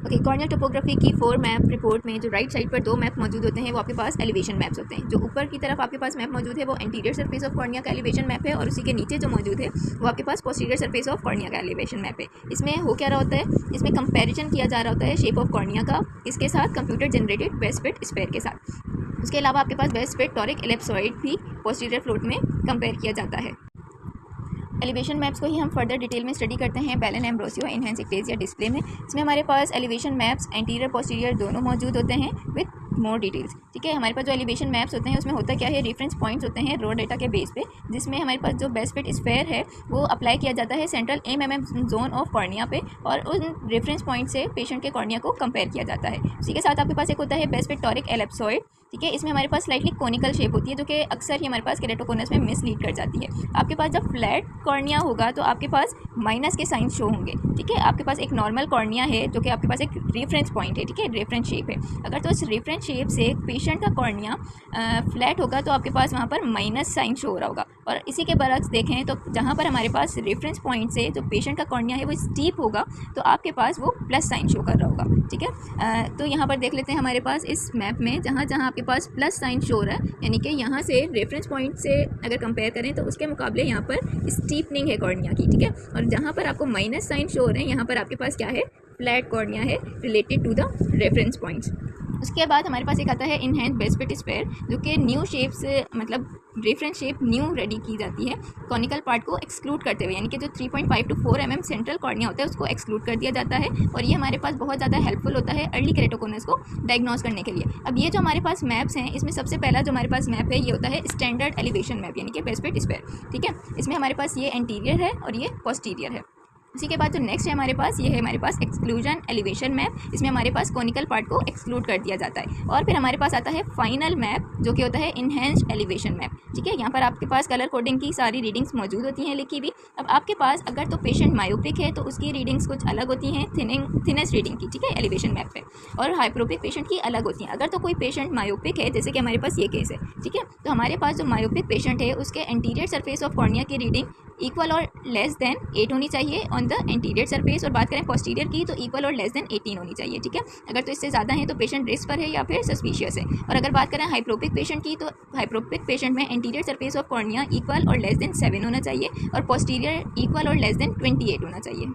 Okay, corneal topography की 4 map report में जो राइट साइड पर 2 मैप मौजूद होते हैं वो आपके पास एलिवेशन मैप्स होते हैं। जो ऊपर की तरफ आपके पास मैप मौजूद है वो एंटीरियर सरफेस ऑफ कॉर्निया का एलिवेशन मैप है, और उसी के नीचे जो मौजूद है वो आपके पास पोस्टीरियर सरफेस ऑफ कॉर्निया का एलिवेशन मैप है। इसमें हो क्या रहा होता है, इसमें कंपैरिजन किया जा रहा होता है शेप ऑफ कॉर्निया का इसके साथ computer generated best fit sphere के साथ। उसके अलावा आपके पास बेस्ट फिट टॉरिक एलिप्सॉइड भी पोस्टीरियर फ्लोट में कंपेयर किया जाता है। एलिवेशन मैप्स को ही हम फर्दर डिटेल में स्टडी करते हैं बेलन एम्ब्रोसियो इनहेंस एक्टेसिया डिस्प्ले में। इसमें हमारे पास एलिवेशन मैप्स एंटीरियर पोस्टीरियर दोनों मौजूद होते हैं विद मोर डिटेल्स। ठीक है, हमारे पास जो एलिवेशन मैप्स होते हैं उसमें होता क्या है, रेफरेंस पॉइंट्स होते हैं रॉ डेटा के बेस पे, जिसमें हमारे पास जो बेस्ट फिट स्फेयर है वो अप्लाई किया जाता है central MMM zone of cornea पे, और उन रेफरेंस पॉइंट से पेशेंट के कॉर्निया को कंपेयर किया जाता है। इसी के साथ आपके पास एक होता है बेस्ट फिट टॉरिक एलिप्सॉइड। ठीक है, इसमें हमारे पास स्लाइटली कोनिकल शेप होती है जो कि अक्सर ही हमारे पास केरेटोकोनस में मिसलीड कर जाती है। आपके पास जब फ्लैट कॉर्निया होगा तो आपके पास माइनस के साइन शो होंगे। ठीक है, आपके पास एक नॉर्मल कॉर्निया है जो कि आपके पास एक रेफरेंस पॉइंट है। ठीक है, रेफरेंस शेप है। अगर तो इस रेफरेंस शेप से पेशेंट का कॉर्निया फ्लैट होगा तो आपके पास वहाँ पर माइनस साइन शो हो रहा होगा, और इसी के बरक्स देखें तो जहाँ पर हमारे पास रेफरेंस पॉइंट से जो पेशेंट का कॉर्निया है वो स्टीप होगा तो आपके पास वो प्लस साइन शो कर रहा होगा। ठीक है, तो यहाँ पर देख लेते हैं हमारे पास इस मैप में जहाँ जहाँ आपके पास प्लस साइन शो हो रहा है, यानी कि यहाँ से रेफरेंस पॉइंट से अगर कंपेयर करें तो उसके मुकाबले यहाँ पर स्टीपनिंग है कॉर्निया की। ठीक है, और जहाँ पर आपको माइनस साइन शो हो रहे हैं यहाँ पर आपके पास क्या है, फ्लैट कॉर्निया है related to the reference points. उसके बाद हमारे पास एक आता है इनहेंस बेस्ट फिट स्फेयर, जो कि न्यू शेप से मतलब रेफरेंस शेप न्यू रेडी की जाती है कॉनिकल पार्ट को एक्सक्लूड करते हुए, यानी कि जो 3.5 to 4 mm सेंट्रल कॉर्निया होता है उसको एक्सक्लूड कर दिया जाता है, और ये हमारे पास बहुत ज़्यादा हेल्पफुल होता है अर्ली केरेटोकोनस को डायग्नोज करने के लिए। अब ये जो हमारे पास मैप्स हैं इसमें सबसे पहला जो हमारे पास मैप है ये होता है स्टैंडर्ड एलिवेशन मैप, यानी कि बेस्ट फिट स्फेयर। ठीक है, इसमें हमारे पास ये एंटीरियर है और ये पोस्टीरियर है। उसी के बाद जो नेक्स्ट है हमारे पास ये है हमारे पास एक्सक्लूजन एलिवेशन मैप। इसमें हमारे पास कॉनिकल पार्ट को एक्सक्लूड कर दिया जाता है, और फिर हमारे पास आता है फाइनल मैप जो कि होता है इनहेंस्ड एलिवेशन मैप। ठीक है, यहाँ पर आपके पास कलर कोडिंग की सारी रीडिंग्स मौजूद होती हैं लिखी हुई। अब आपके पास अगर तो पेशेंट मायोपिक है तो उसकी रीडिंग्स कुछ अलग होती हैं थिनेस्ट रीडिंग की। ठीक है, एलिवेशन मैप पे, और हाइप्रोपिक पेशेंट की अलग होती हैं। अगर तो कोई पेशेंट मायोपिक है, जैसे कि हमारे पास ये केस है, ठीक है, तो हमारे पास जो मायोपिक पेशेंट है उसके एंटीरियर सरफेस ऑफ कॉर्निया की रीडिंग इक्वल और लेस देन 8 होनी चाहिए ऑन द एंटीरियर सरफेस, और बात करें पोस्टीरियर की तो इक्वल और लेस देन 18 होनी चाहिए। ठीक है, अगर तो इससे ज़्यादा है तो पेशेंट रिस्क पर है या फिर सस्पिशियस है। और अगर बात करें हाइप्रोपिक पेशेंट की तो हाइप्रोपिक पेशेंट में anterior surface of cornea equal और लेस देन 7 होना चाहिए, और पोस्टीरियर इक्वल और लेस देन 28 होना चाहिए।